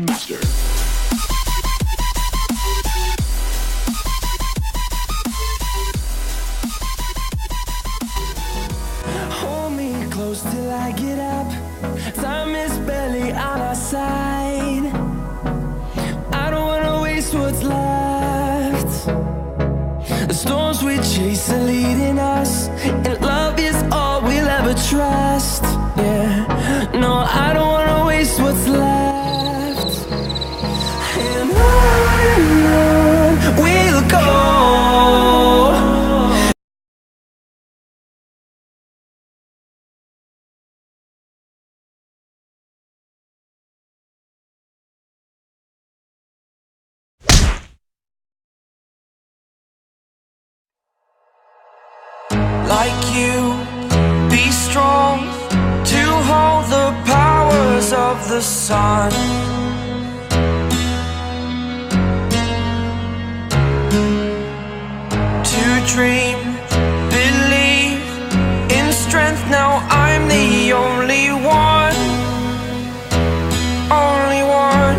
Master. Hold me close till I get up. Time is barely on our side. I don't wanna waste what's left. The storms we chase are leading us, and love is all we'll ever trust. Yeah, no, I don't wanna waste what's left. And on we'll go. Like you, be strong to hold the powers of the sun. To dream, believe in strength. Now I'm the only one, only one.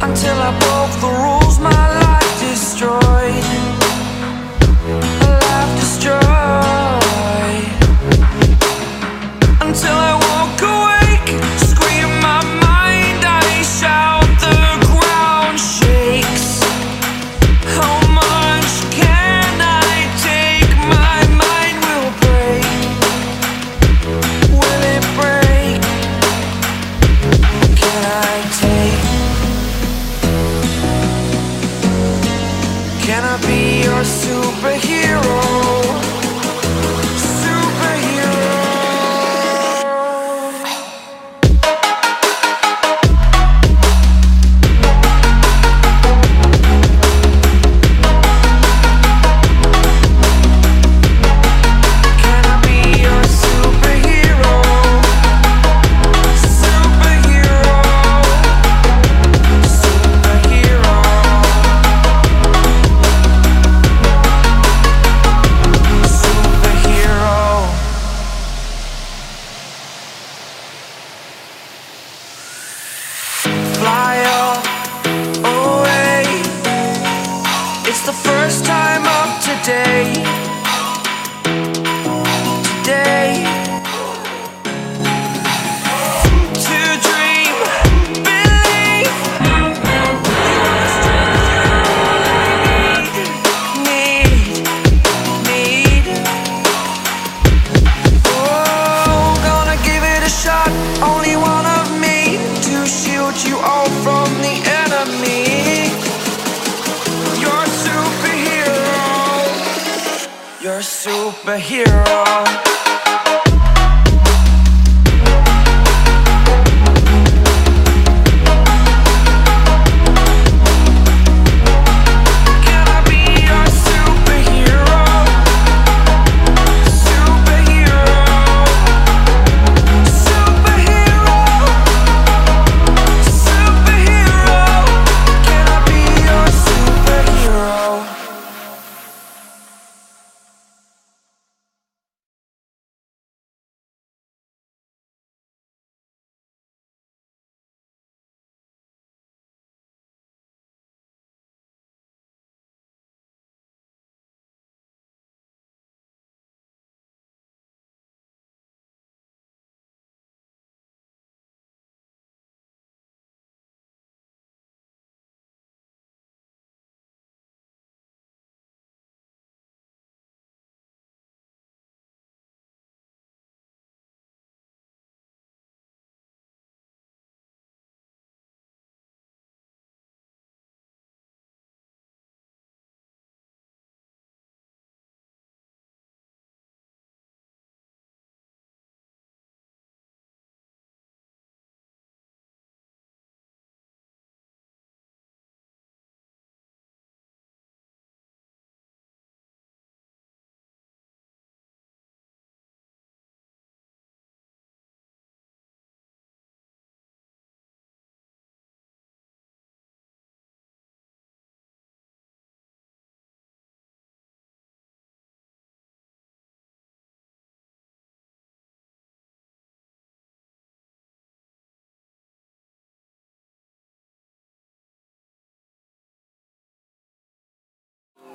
Until I broke the rules, my life destroyed. Life destroyed. Until I walk awake, scream my mind, I shout, the ground shakes. How much can I take? My mind will break. Will it break? Can I take? Can I be your superhero? Superhero. Can I be your superhero? Superhero. Superhero. Fly away. It's the first time of today. Today. To dream, believe. Need. Oh, gonna give it a shot. Only one of me to shield you all from the enemy. You're a superhero. You're a superhero.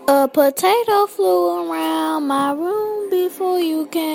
A potato flew around my room before you came.